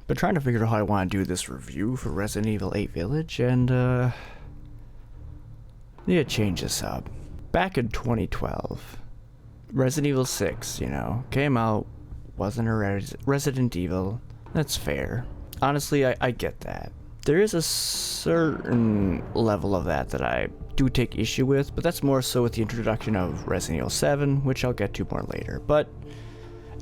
Been trying to figure out how I want to do this review for Resident Evil 8 Village, and need to change this up. Back in 2012, Resident Evil 6, came out, wasn't a Resident Evil. That's fair. Honestly, I get that. There is a certain level of that I do take issue with, but that's more so with the introduction of Resident Evil 7, which I'll get to more later. But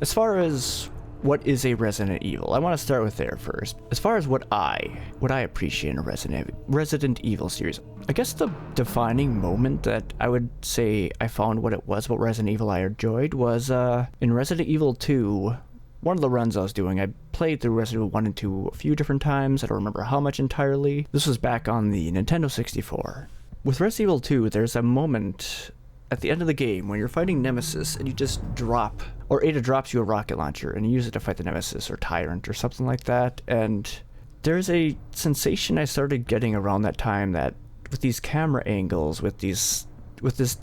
as far as what is a Resident Evil, I want to start with there first. As far as what I appreciate in a Resident Evil series, I guess the defining moment that I would say I found what it was about Resident Evil I enjoyed was in Resident Evil 2. One of the runs I was doing, I played through Resident Evil 1 and 2 a few different times. I don't remember how much entirely. This was back on the Nintendo 64. With Resident Evil 2, there's a moment at the end of the game when you're fighting Nemesis and you just drop, or Ada drops you a rocket launcher and you use it to fight the Nemesis or Tyrant or something like that. And there's a sensation I started getting around that time that with these camera angles, with this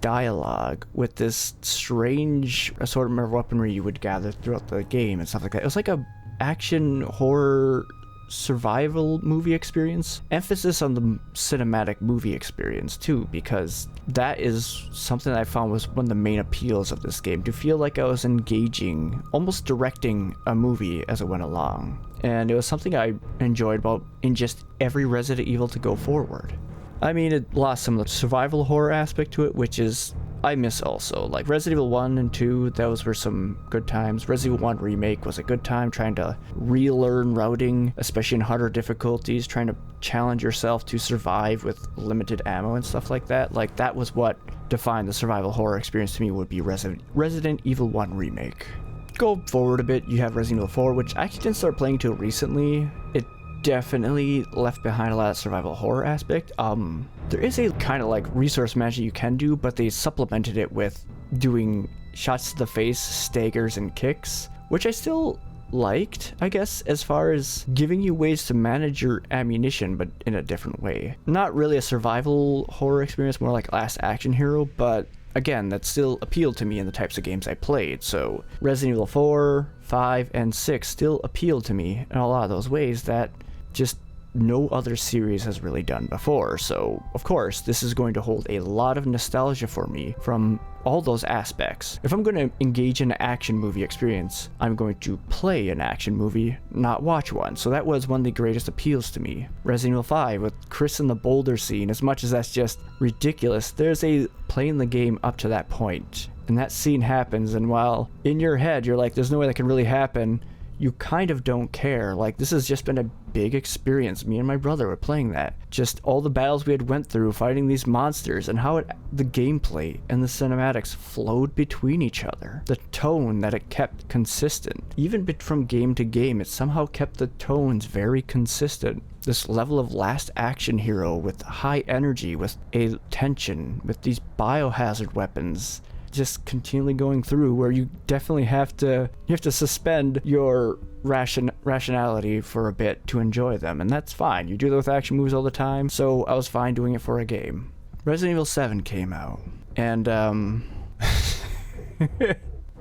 dialogue, with this strange assortment of weaponry you would gather throughout the game and stuff like that. It was like a action horror survival movie experience. Emphasis on the cinematic movie experience too, because that is something that I found was one of the main appeals of this game, to feel like I was engaging, almost directing a movie as it went along. And it was something I enjoyed about in just every Resident Evil to go forward. I mean, it lost some of the survival horror aspect to it, which is I miss also. Like Resident Evil 1 and 2, those were some good times. Resident Evil 1 Remake was a good time, trying to relearn routing, especially in harder difficulties, trying to challenge yourself to survive with limited ammo and stuff like that. Like, that was what defined the survival horror experience to me, would be Resident Evil 1 Remake. Go forward a bit, you have Resident Evil 4, which I actually didn't start playing till recently. It definitely left behind a lot of survival horror aspect. There is a kind of like resource management you can do, but they supplemented it with doing shots to the face, staggers, and kicks, which I still liked, I guess, as far as giving you ways to manage your ammunition, but in a different way. Not really a survival horror experience, more like Last Action Hero, but again, that still appealed to me in the types of games I played. So Resident Evil 4, 5, and 6 still appealed to me in a lot of those ways that just no other series has really done before. So of course this is going to hold a lot of nostalgia for me from all those aspects. If I'm going to engage in an action movie experience, I'm going to play an action movie, not watch one. So that was one of the greatest appeals to me. Resident Evil 5 with Chris in the boulder scene, as much as that's just ridiculous, there's a playing the game up to that point, and that scene happens, and while in your head you're like, there's no way that can really happen, you kind of don't care. Like, this has just been a big experience. Me and my brother were playing that. Just all the battles we had went through, fighting these monsters, and how the gameplay and the cinematics flowed between each other. The tone that it kept consistent. Even from game to game, it somehow kept the tones very consistent. This level of Last Action Hero with high energy, with a tension, with these biohazard weapons, just continually going through, where you definitely have to suspend your rationality for a bit to enjoy them, and that's fine. You do that with action movies all the time, so I was fine doing it for a game. Resident Evil 7 came out, and and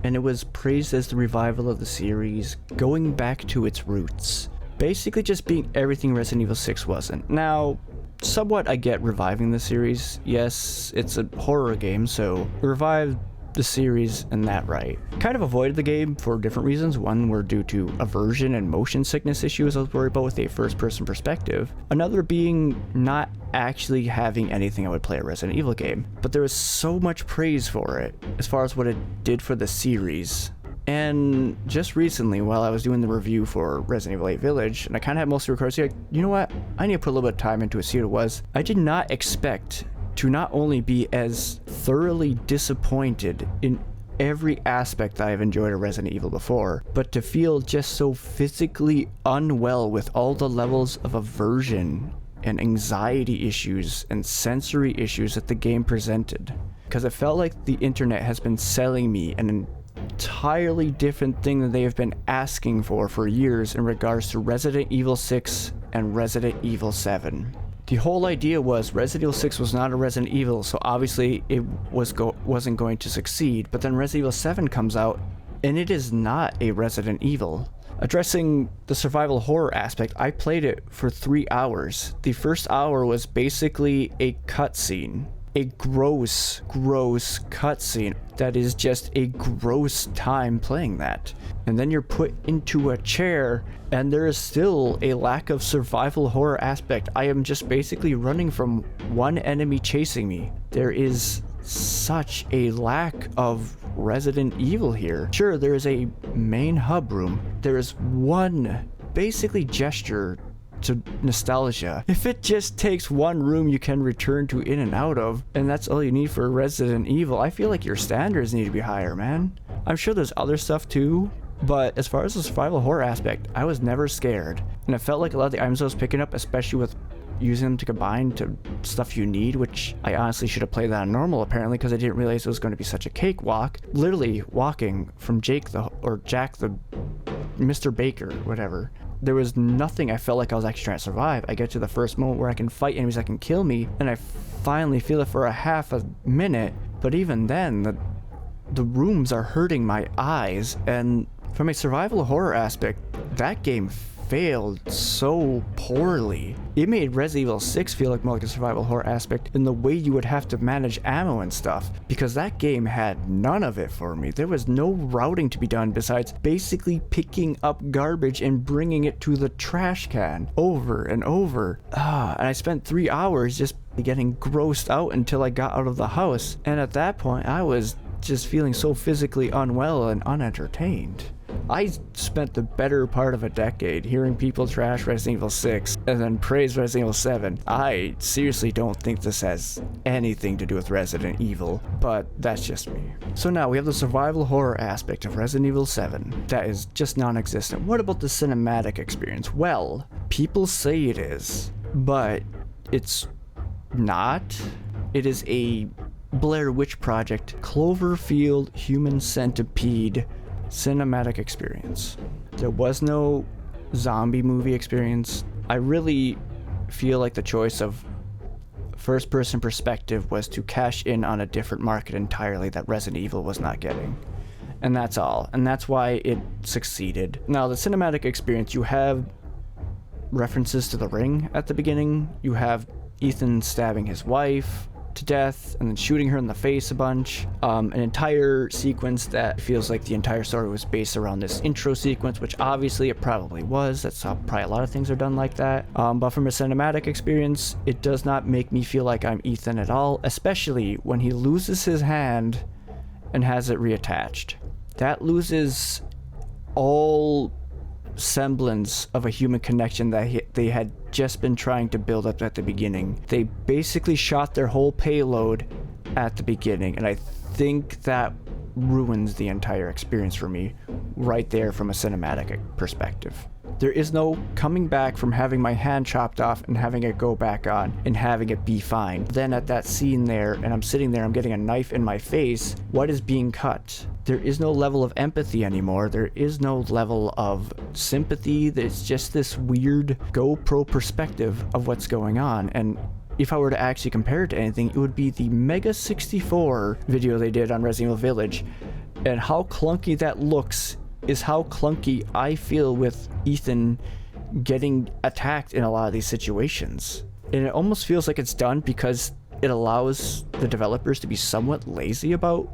it was praised as the revival of the series, going back to its roots, basically just being everything Resident Evil 6 wasn't. Now, somewhat I get reviving the series. Yes, it's a horror game, so revived the series in that right. Kind of avoided the game for different reasons. One were due to aversion and motion sickness issues I was worried about with a first-person perspective. Another being not actually having anything I would play a Resident Evil game. But there was so much praise for it, as far as what it did for the series. And just recently, while I was doing the review for Resident Evil 8 Village, and I kind of had most of the records here, you know what? I need to put a little bit of time into it, see what it was. I did not expect to not only be as thoroughly disappointed in every aspect that I've enjoyed of Resident Evil before, but to feel just so physically unwell with all the levels of aversion and anxiety issues and sensory issues that the game presented. Because it felt like the internet has been selling me an entirely different thing that they have been asking for years in regards to Resident Evil 6 and Resident Evil 7. The whole idea was Resident Evil 6 was not a Resident Evil, so obviously it wasn't going to succeed. But then Resident Evil 7 comes out, and it is not a Resident Evil. Addressing the survival horror aspect, I played it for 3 hours. The first hour was basically a cutscene. A gross cutscene that is just a gross time playing that. And then you're put into a chair, and there is still a lack of survival horror aspect. I am just basically running from one enemy chasing me. There is such a lack of Resident Evil here. Sure, there is a main hub room. There is one basically gesture to nostalgia. If it just takes one room you can return to in and out of, and that's all you need for Resident Evil, I feel like your standards need to be higher, man. I'm sure there's other stuff too, but as far as the survival horror aspect, I was never scared. And it felt like a lot of the items I was picking up, especially with using them to combine to stuff you need, which I honestly should have played that on normal apparently, because I didn't realize it was going to be such a cakewalk. Literally walking from Jack the Mr. Baker, whatever. There was nothing I felt like I was actually trying to survive. I get to the first moment where I can fight enemies that can kill me, and I finally feel it for a half a minute, but even then, the rooms are hurting my eyes, and from a survival horror aspect, that game failed so poorly. It made Resident Evil 6 feel like more like a survival horror aspect in the way you would have to manage ammo and stuff, because that game had none of it for me. There was no routing to be done besides basically picking up garbage and bringing it to the trash can over and over. And I spent 3 hours just getting grossed out until I got out of the house, and at that point I was just feeling so physically unwell and unentertained. I spent the better part of a decade hearing people trash Resident Evil 6 and then praise Resident Evil 7. I seriously don't think this has anything to do with Resident Evil, but that's just me. So now we have the survival horror aspect of Resident Evil 7 that is just non-existent. What about the cinematic experience? Well, people say it is, but it's not. It is a Blair Witch Project, Cloverfield Human Centipede cinematic experience. There was no zombie movie experience. I really feel like the choice of first-person perspective was to cash in on a different market entirely that Resident Evil was not getting. And that's all. And that's why it succeeded. Now, the cinematic experience, you have references to The Ring at the beginning. You have Ethan stabbing his wife to death and then shooting her in the face a bunch. An entire sequence that feels like the entire story was based around this intro sequence, which obviously it probably was. That's how probably a lot of things are done like that. But from a cinematic experience, it does not make me feel like I'm Ethan at all, especially when he loses his hand and has it reattached. That loses all semblance of a human connection that they had just been trying to build up at the beginning. They basically shot their whole payload at the beginning, and I think that ruins the entire experience for me right there from a cinematic perspective. There is no coming back from having my hand chopped off and having it go back on and having it be fine. Then at that scene there, and I'm sitting there, I'm getting a knife in my face. What is being cut? There is no level of empathy anymore. There is no level of sympathy. There's just this weird GoPro perspective of what's going on. And if I were to actually compare it to anything, it would be the Mega 64 video they did on Resident Evil Village. And how clunky that looks is how clunky I feel with Ethan getting attacked in a lot of these situations. And it almost feels like it's done because it allows the developers to be somewhat lazy about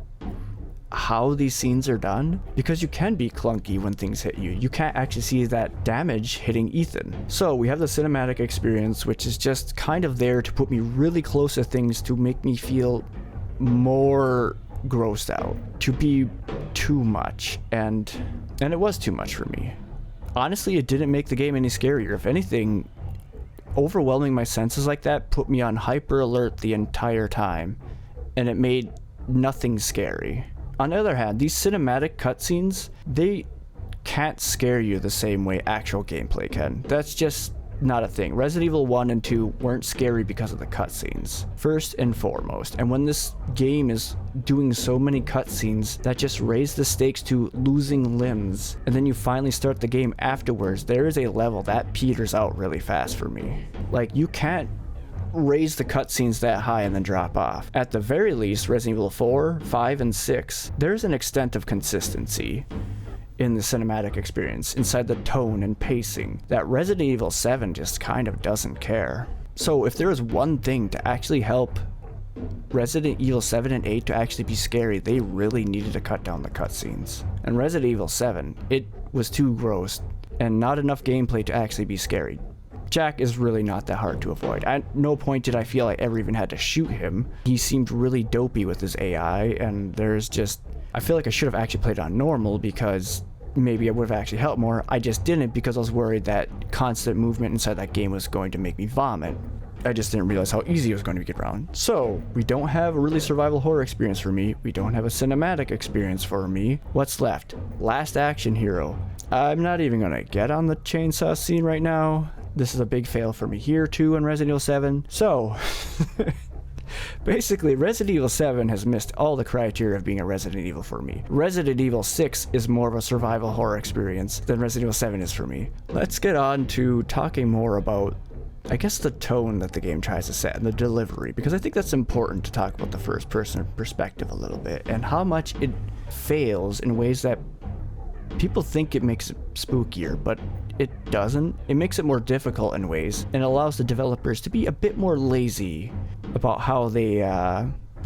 how these scenes are done, because you can be clunky when things hit you. You can't actually see that damage hitting Ethan. So we have the cinematic experience, which is just kind of there to put me really close to things, to make me feel more grossed out, to be too much, and it was too much for me. Honestly, it didn't make the game any scarier. If anything, overwhelming my senses like that put me on hyper alert the entire time, and it made nothing scary. On the other hand, these cinematic cutscenes, they can't scare you the same way actual gameplay can. That's just not a thing. Resident Evil 1 and 2 weren't scary because of the cutscenes, first and foremost. And when this game is doing so many cutscenes that just raise the stakes to losing limbs, and then you finally start the game afterwards, there is a level that peters out really fast for me. Like, you can't raise the cutscenes that high and then drop off. At the very least, Resident Evil 4, 5, and 6, there's an extent of consistency. in the cinematic experience, inside the tone and pacing, that Resident Evil 7 just kind of doesn't care. So if there is one thing to actually help Resident Evil 7 and 8 to actually be scary, they really needed to cut down the cutscenes. And Resident Evil 7, it was too gross and not enough gameplay to actually be scary. Jack is really not that hard to avoid. At no point did I feel I ever even had to shoot him. He seemed really dopey with his AI, and I feel like I should have actually played on normal because maybe it would have actually helped more. I just didn't because I was worried that constant movement inside that game was going to make me vomit. I just didn't realize how easy it was going to get around. So, we don't have a really survival horror experience for me. We don't have a cinematic experience for me. What's left? Last action hero. I'm not even going to get on the chainsaw scene right now. This is a big fail for me here too in Resident Evil 7. So, basically, Resident Evil 7 has missed all the criteria of being a Resident Evil for me. Resident Evil 6 is more of a survival horror experience than Resident Evil 7 is for me. Let's get on to talking more about, I guess, the tone that the game tries to set and the delivery, because I think that's important to talk about the first person perspective a little bit and how much it fails in ways that people think it makes it spookier, but it doesn't. It makes it more difficult in ways and allows the developers to be a bit more lazy about how they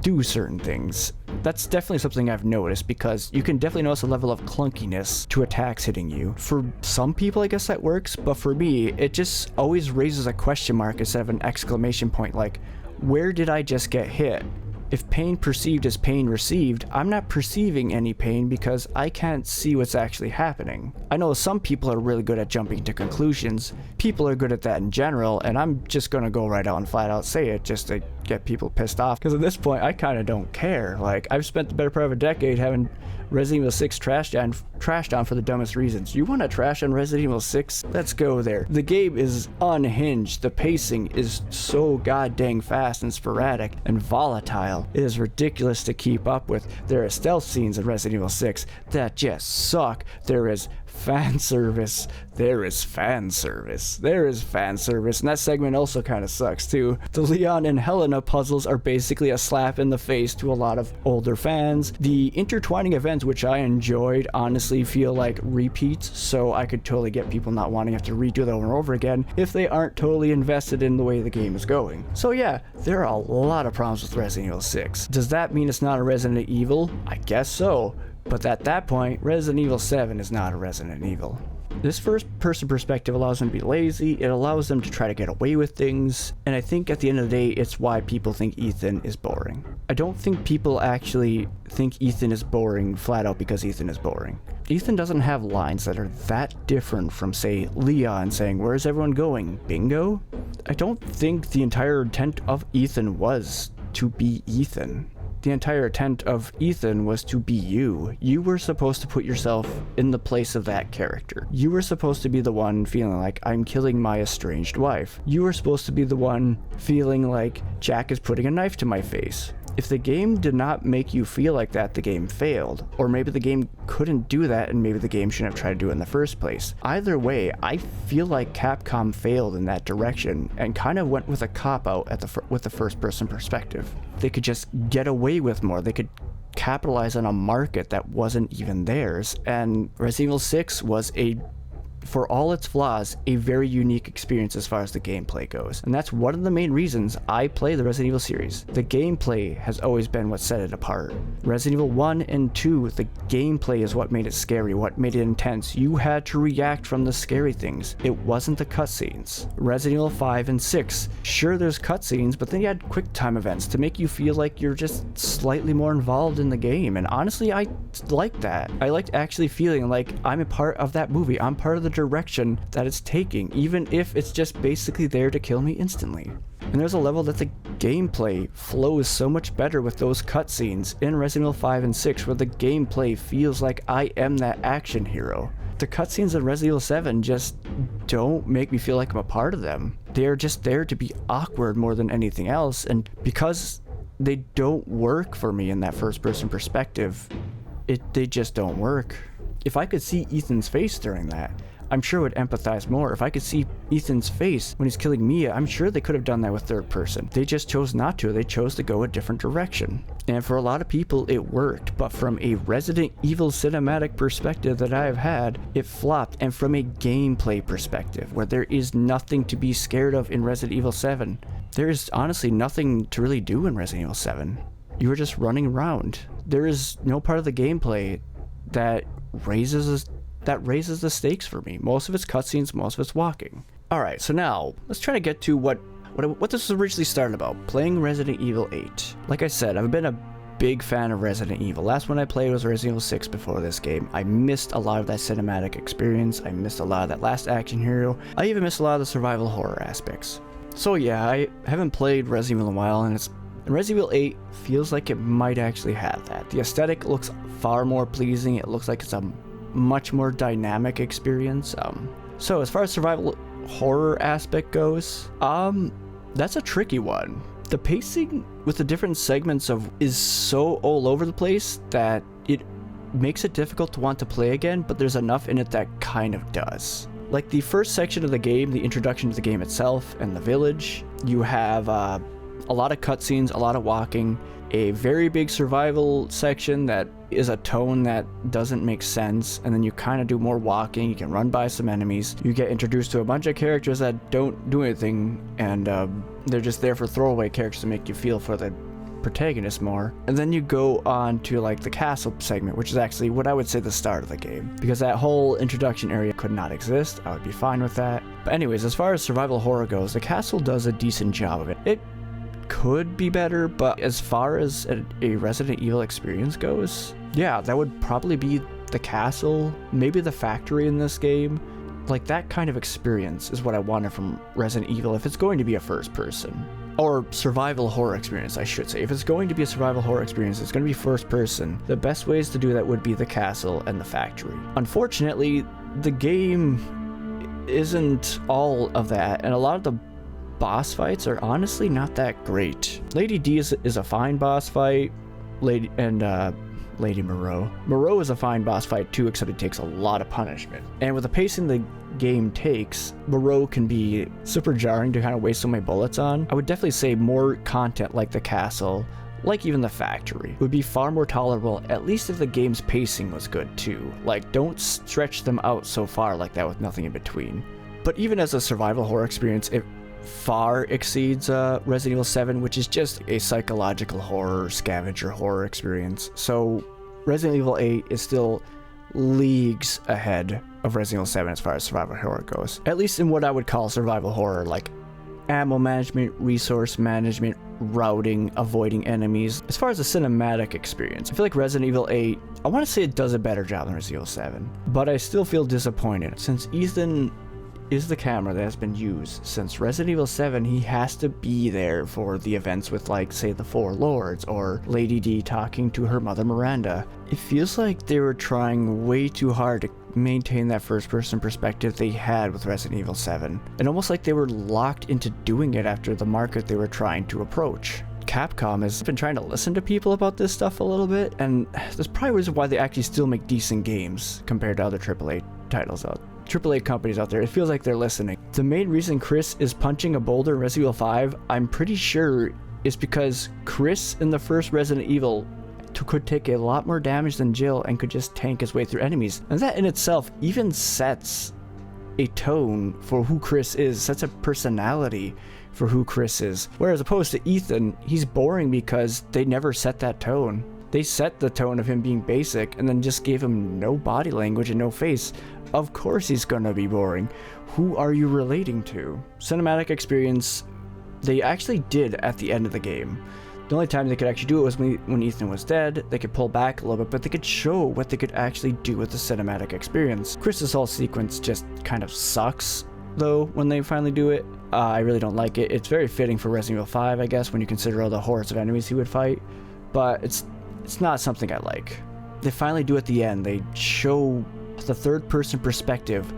do certain things. That's definitely something I've noticed, because you can definitely notice a level of clunkiness to attacks hitting you. For some people, I guess that works, but for me, it just always raises a question mark instead of an exclamation point, like, where did I just get hit? If pain perceived is pain received, I'm not perceiving any pain because I can't see what's actually happening. I know some people are really good at jumping to conclusions. People are good at that in general, and I'm just gonna go right out and flat out say it just to get people pissed off, because at this point I kind of don't care. Like, I've spent the better part of a decade having Resident Evil 6 trashed on for the dumbest reasons. You want to trash on Resident Evil 6? Let's go there. The game is unhinged. The pacing is so goddamn fast and sporadic and volatile. It is ridiculous to keep up with. There are stealth scenes in Resident Evil 6 that just suck. There is fan service. There is fan service. There is fan service. And that segment also kind of sucks too. The Leon and Helena puzzles are basically a slap in the face to a lot of older fans. The intertwining events, which I enjoyed, honestly feel like repeats, so I could totally get people not wanting to have to redo that over and over again if they aren't totally invested in the way the game is going. So yeah, there are a lot of problems with Resident Evil 6. Does that mean it's not a Resident Evil? I guess so. But at that point, Resident Evil 7 is not a Resident Evil. This first-person perspective allows them to be lazy, it allows them to try to get away with things, and I think at the end of the day, it's why people think Ethan is boring. I don't think people actually think Ethan is boring flat out because Ethan is boring. Ethan doesn't have lines that are that different from, say, Leon saying, "Where's everyone going? Bingo?" I don't think the entire intent of Ethan was to be Ethan. The entire intent of Ethan was to be you. You were supposed to put yourself in the place of that character. You were supposed to be the one feeling like, I'm killing my estranged wife. You were supposed to be the one feeling like, Jack is putting a knife to my face. If the game did not make you feel like that, the game failed. Or maybe the game couldn't do that, and maybe the game shouldn't have tried to do it in the first place. Either way, I feel like Capcom failed in that direction and kind of went with a cop-out with the first-person perspective. They could just get away with more. They could capitalize on a market that wasn't even theirs. And Resident Evil 6 was for all its flaws, a very unique experience as far as the gameplay goes. And that's one of the main reasons I play the Resident Evil series. The gameplay has always been what set it apart. Resident Evil 1 and 2, the gameplay is what made it scary, what made it intense. You had to react from the scary things. It wasn't the cutscenes. Resident Evil 5 and 6, sure there's cutscenes, but then you had quick time events to make you feel like you're just slightly more involved in the game. And honestly, I liked that. I liked actually feeling like I'm a part of that movie. I'm part of the direction that it's taking, even if it's just basically there to kill me instantly. And there's a level that the gameplay flows so much better with those cutscenes in Resident Evil 5 and 6, where the gameplay feels like I am that action hero. The cutscenes in Resident Evil 7 just don't make me feel like I'm a part of them. They're just there to be awkward more than anything else, and because they don't work for me in that first-person perspective, they just don't work. If I could see Ethan's face during that, I'm sure would empathize more. If I could see Ethan's face when he's killing Mia, I'm sure they could have done that with third person. They just chose not to. They chose to go a different direction. And for a lot of people, it worked. But from a Resident Evil cinematic perspective that I've had, it flopped. And from a gameplay perspective, where there is nothing to be scared of in Resident Evil 7, there is honestly nothing to really do in Resident Evil 7. You were just running around. There is no part of the gameplay that raises the stakes for me. Most of it's cutscenes, most of it's walking. Alright, so now, let's try to get to what this was originally started about, playing Resident Evil 8. Like I said, I've been a big fan of Resident Evil. Last one I played was Resident Evil 6 before this game. I missed a lot of that cinematic experience, I missed a lot of that last action hero, I even missed a lot of the survival horror aspects. So yeah, I haven't played Resident Evil in a while, and Resident Evil 8 feels like it might actually have that. The aesthetic looks far more pleasing, it looks like it's a much more dynamic experience. So as far as survival horror aspect goes, that's a tricky one. The pacing with the different segments is so all over the place that it makes it difficult to want to play again, but there's enough in it that kind of does. Like the first section of the game, the introduction to the game itself and the village, you have a lot of cutscenes, a lot of walking, a very big survival section that is a tone that doesn't make sense, and then you kind of do more walking, you can run by some enemies, you get introduced to a bunch of characters that don't do anything, and they're just there for throwaway characters to make you feel for the protagonist more. And then you go on to like the castle segment, which is actually what I would say the start of the game, because that whole introduction area could not exist. I would be fine with that. But anyways, as far as survival horror goes, the castle does a decent job of it. It could be better, but as far as a Resident Evil experience goes, yeah, that would probably be the castle, maybe the factory in this game. Like that kind of experience is what I wanted from Resident Evil if it's going to be a first person. Or survival horror experience, I should say. If it's going to be a survival horror experience, it's going to be first person. The best ways to do that would be the castle and the factory. Unfortunately, the game isn't all of that, and a lot of the boss fights are honestly not that great. Lady D is a fine boss fight. Lady Moreau. Moreau is a fine boss fight too, except it takes a lot of punishment. And with the pacing the game takes, Moreau can be super jarring to kind of waste so many bullets on. I would definitely say more content like the castle, like even the factory, would be far more tolerable, at least if the game's pacing was good too. Like, don't stretch them out so far like that with nothing in between. But even as a survival horror experience, it far exceeds Resident Evil 7, which is just a psychological horror, scavenger horror experience. So Resident Evil 8 is still leagues ahead of Resident Evil 7 as far as survival horror goes. At least in what I would call survival horror, like ammo management, resource management, routing, avoiding enemies. As far as the cinematic experience, I feel like Resident Evil 8, I want to say it does a better job than Resident Evil 7, but I still feel disappointed. Since Ethan is the camera that has been used since Resident Evil 7, he has to be there for the events with, like, say, the Four Lords or Lady D talking to her mother Miranda. It feels like they were trying way too hard to maintain that first-person perspective they had with Resident Evil 7, and almost like they were locked into doing it after the market they were trying to approach. Capcom has been trying to listen to people about this stuff a little bit, and there's probably a reason why they actually still make decent games compared to other AAA titles AAA companies out there. It feels like they're listening. The main reason Chris is punching a boulder in Resident Evil 5, I'm pretty sure, is because Chris in the first Resident Evil could take a lot more damage than Jill and could just tank his way through enemies. And that in itself even sets a tone for who Chris is, sets a personality for who Chris is. Whereas opposed to Ethan, he's boring because they never set that tone. They set the tone of him being basic and then just gave him no body language and no face. Of course he's gonna be boring. Who are you relating to? Cinematic experience, they actually did at the end of the game. The only time they could actually do it was when Ethan was dead. They could pull back a little bit, but they could show what they could actually do with the cinematic experience. Chris's whole sequence just kind of sucks, though, when they finally do it. I really don't like it. It's very fitting for Resident Evil 5, I guess, when you consider all the hordes of enemies he would fight, but it's not something I like. They finally do at the end. They show the third-person perspective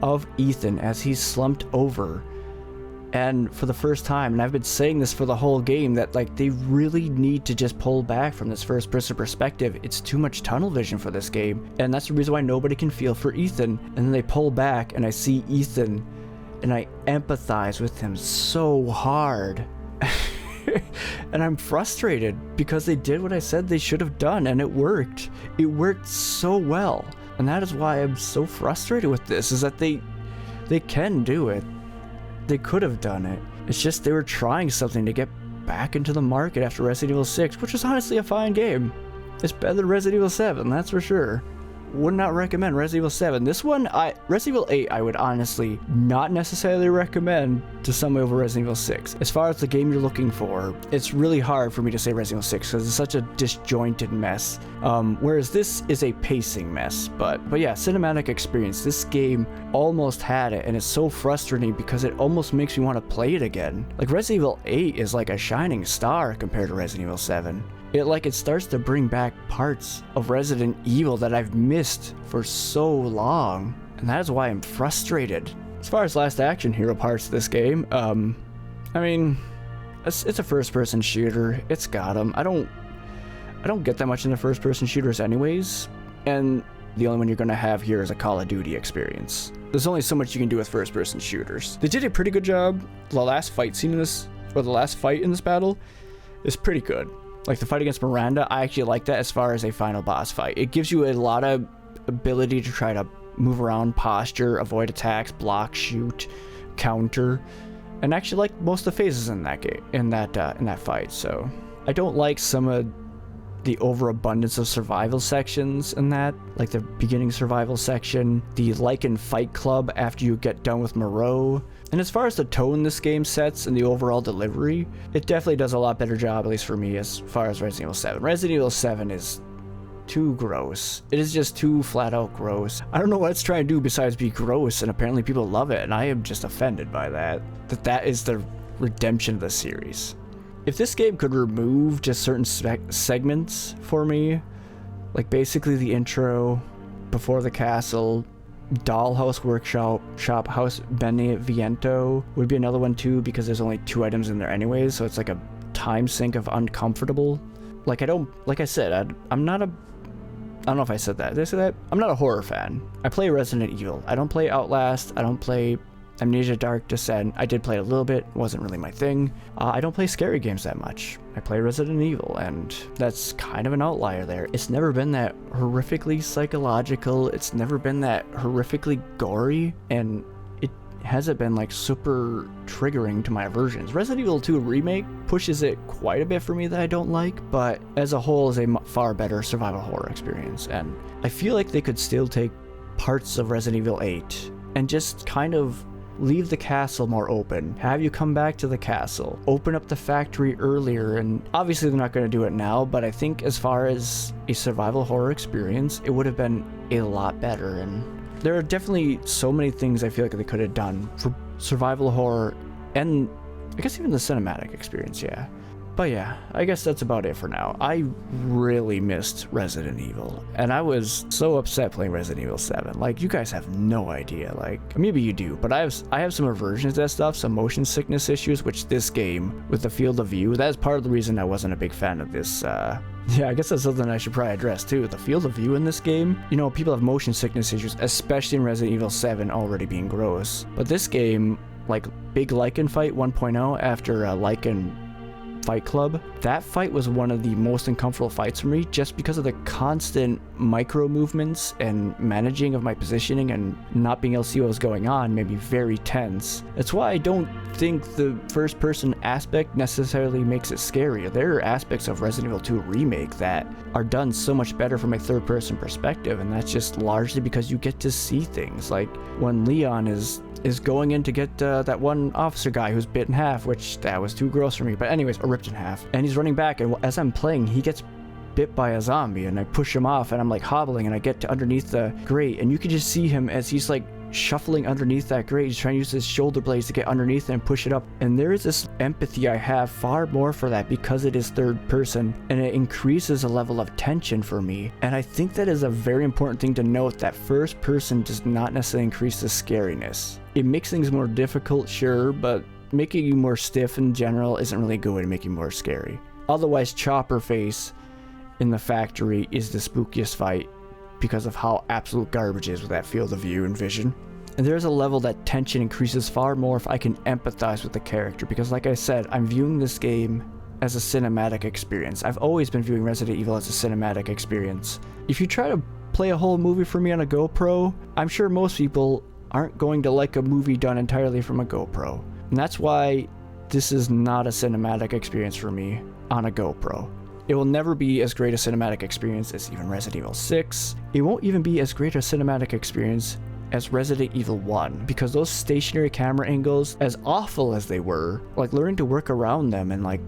of Ethan as he's slumped over And for the first time, and I've been saying this for the whole game, that like they really need to just pull back from this first person perspective. It's too much tunnel vision for this game, and that's the reason why nobody can feel for Ethan. And then they pull back and I see Ethan and I empathize with him so hard. And I'm frustrated because they did what I said they should have done, and it worked. It worked so well. And that is why I'm so frustrated with this, is that they can do it. They could have done it. It's just they were trying something to get back into the market after Resident Evil 6, which is honestly a fine game. It's better than Resident Evil 7, that's for sure. Would not recommend Resident Evil 7. This one, Resident Evil 8, I would honestly not necessarily recommend to someone over Resident Evil 6. As far as the game you're looking for, it's really hard for me to say Resident Evil 6 because it's such a disjointed mess. Whereas this is a pacing mess. But yeah, cinematic experience. This game almost had it, and it's so frustrating because it almost makes me want to play it again. Like Resident Evil 8 is like a shining star compared to Resident Evil 7. It starts to bring back parts of Resident Evil that I've missed for so long, and that is why I'm frustrated. As far as last action hero parts of this game, I mean, it's a first-person shooter. It's got them. I don't get that much into first-person shooters anyways, and the only one you're gonna have here is a Call of Duty experience. There's only so much you can do with first-person shooters. They did a pretty good job. The last fight in this battle is pretty good. Like the fight against Miranda, I actually like that as far as a final boss fight. It gives you a lot of ability to try to move around, posture, avoid attacks, block, shoot, counter, and actually like most of the phases in that game, in that fight. So I don't like some of the overabundance of survival sections in that, like the beginning survival section, the Lycan Fight Club after you get done with Moreau. And as far as the tone this game sets and the overall delivery, it definitely does a lot better job, at least for me, as far as Resident Evil 7. Resident Evil 7 is too gross. It is just too flat out gross. I don't know what it's trying to do besides be gross, and apparently people love it, and I am just offended by that. That is the redemption of the series. If this game could remove just certain segments for me, like basically the intro, before the castle, Dollhouse Workshop, House Beneviento would be another one too, because there's only 2 items in there anyways, so it's like a time sink of uncomfortable. Like I don't know if I said that. Did I say that? I'm not a horror fan. I play Resident Evil. I don't play Outlast. I don't play Amnesia Dark Descent. I did play it a little bit. Wasn't really my thing. I don't play scary games that much. I play Resident Evil, and that's kind of an outlier there. It's never been that horrifically psychological. It's never been that horrifically gory, and it hasn't been like super triggering to my aversions. Resident Evil 2 Remake pushes it quite a bit for me that I don't like, but as a whole is a far better survival horror experience, and I feel like they could still take parts of Resident Evil 8 and just kind of leave the castle more open, have you come back to the castle, open up the factory earlier, and obviously they're not going to do it now, but I think as far as a survival horror experience, it would have been a lot better. And there are definitely so many things I feel like they could have done for survival horror, and I guess even the cinematic experience, yeah. But yeah, I guess that's about it for now. I really missed Resident Evil, and I was so upset playing Resident Evil 7. Like, you guys have no idea. Like, maybe you do, but I have some aversions to that stuff, some motion sickness issues, which this game, with the field of view, that is part of the reason I wasn't a big fan of this, yeah, I guess that's something I should probably address too. The field of view in this game, you know, people have motion sickness issues, especially in Resident Evil 7 already being gross. But this game, like Big Lycan Fight 1.0 after Lycan Fight Club, that fight was one of the most uncomfortable fights for me just because of the constant micro movements and managing of my positioning and not being able to see what was going on made me very tense. That's why I don't think the first person aspect necessarily makes it scary. There are aspects of Resident Evil 2 Remake that are done so much better from a third person perspective, and that's just largely because you get to see things. Like when Leon is going in to get that one officer guy who's bit in half, which that was too gross for me, but anyways, or ripped in half, and he's running back, and as I'm playing, he gets bit by a zombie, and I push him off, and I'm like hobbling, and I get to underneath the grate, and you can just see him as he's like shuffling underneath that grate. He's trying to use his shoulder blades to get underneath and push it up, and there is this empathy I have far more for that because it is third person, and it increases a level of tension for me. And I think that is a very important thing to note, that first person does not necessarily increase the scariness. It makes things more difficult, sure, but making you more stiff in general isn't really a good way to make you more scary. Otherwise, Chopper Face in the factory is the spookiest fight because of how absolute garbage is with that field of view and vision. And there's a level that tension increases far more if I can empathize with the character, because like I said, I'm viewing this game as a cinematic experience. I've always been viewing Resident Evil as a cinematic experience. If you try to play a whole movie for me on a GoPro, I'm sure most people aren't going to like a movie done entirely from a GoPro. And that's why this is not a cinematic experience for me on a GoPro. It will never be as great a cinematic experience as even Resident Evil 6. It won't even be as great a cinematic experience as Resident Evil 1, because those stationary camera angles, as awful as they were, like learning to work around them and like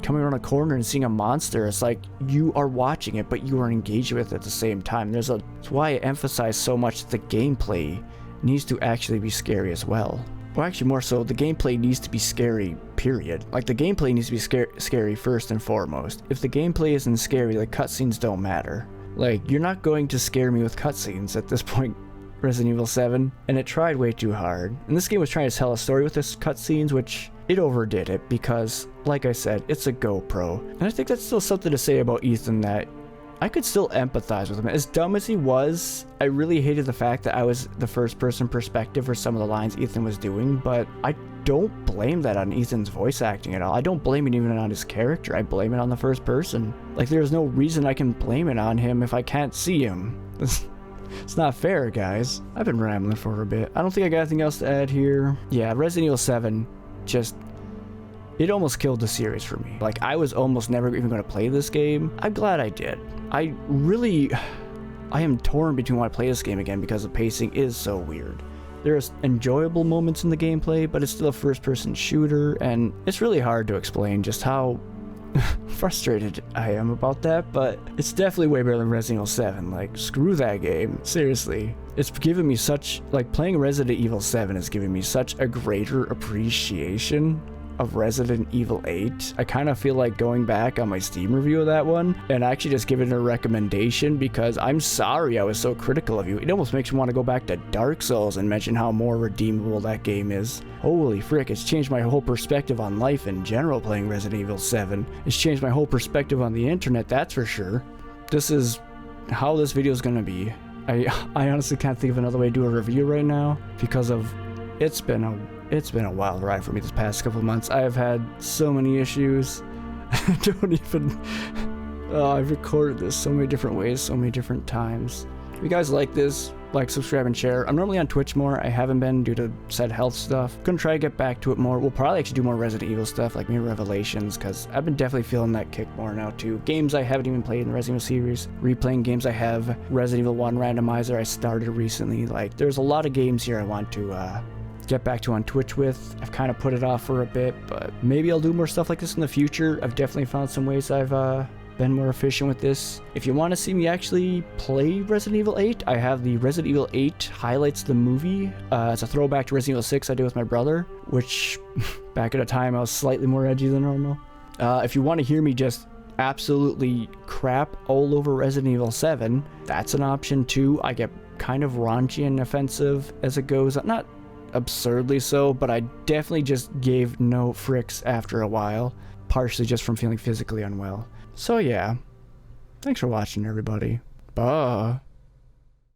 coming around a corner and seeing a monster, it's like you are watching it but you are engaged with it at the same time. That's why I emphasize so much that the gameplay needs to actually be scary as well. Well, actually more so, the gameplay needs to be scary, period. Like the gameplay needs to be scary first and foremost. If the gameplay isn't scary, the cutscenes don't matter. Like, you're not going to scare me with cutscenes at this point, Resident Evil 7, and it tried way too hard. And this game was trying to tell a story with its cutscenes, which it overdid it because, like I said, it's a GoPro. And I think that's still something to say about Ethan, that I could still empathize with him. As dumb as he was, I really hated the fact that I was the first-person perspective for some of the lines Ethan was doing, but I don't blame that on Ethan's voice acting at all. I don't blame it even on his character. I blame it on the first person. Like, there's no reason I can blame it on him if I can't see him. It's not fair, guys. I've been rambling for a bit. I don't think I got anything else to add here. Yeah, Resident Evil 7 just... it almost killed the series for me. Like, I was almost never even going to play this game. I'm glad I did. I am torn between wanting to play this game again because the pacing is so weird. There's enjoyable moments in the gameplay, but it's still a first-person shooter, and it's really hard to explain just how frustrated I am about that, but it's definitely way better than Resident Evil 7. Like, screw that game. Seriously. It's given me such... like, playing Resident Evil 7 is giving me such a greater appreciation of Resident Evil 8. I kind of feel like going back on my Steam review of that one and actually just giving it a recommendation, because I'm sorry I was so critical of you. It almost makes me want to go back to Dark Souls and mention how more redeemable that game is. Holy frick, it's changed my whole perspective on life in general playing Resident Evil 7. It's changed my whole perspective on the internet, that's for sure. This is how this video is going to be. I honestly can't think of another way to do a review right now because of... It's been a wild ride for me this past couple months. I have had so many issues. I don't even... I've recorded this so many different ways, so many different times. If you guys like this, like, subscribe, and share. I'm normally on Twitch more. I haven't been due to said health stuff. Gonna try to get back to it more. We'll probably actually do more Resident Evil stuff, like maybe Revelations, because I've been definitely feeling that kick more now too. Games I haven't even played in the Resident Evil series. Replaying games I have. Resident Evil 1 randomizer I started recently. Like, there's a lot of games here I want to... get back to on Twitch with. I've kind of put it off for a bit, but maybe I'll do more stuff like this in the future. I've definitely found some ways I've been more efficient with this. If you want to see me actually play Resident Evil 8, I have the Resident Evil 8 highlights the movie. It's a throwback to Resident Evil 6 I did with my brother, which back at a time I was slightly more edgy than normal. If you want to hear me just absolutely crap all over Resident Evil 7, that's an option too. I get kind of raunchy and offensive as it goes. Not absurdly so, but I definitely just gave no fricks after a while, partially just from feeling physically unwell. So yeah, thanks for watching, everybody. Bye.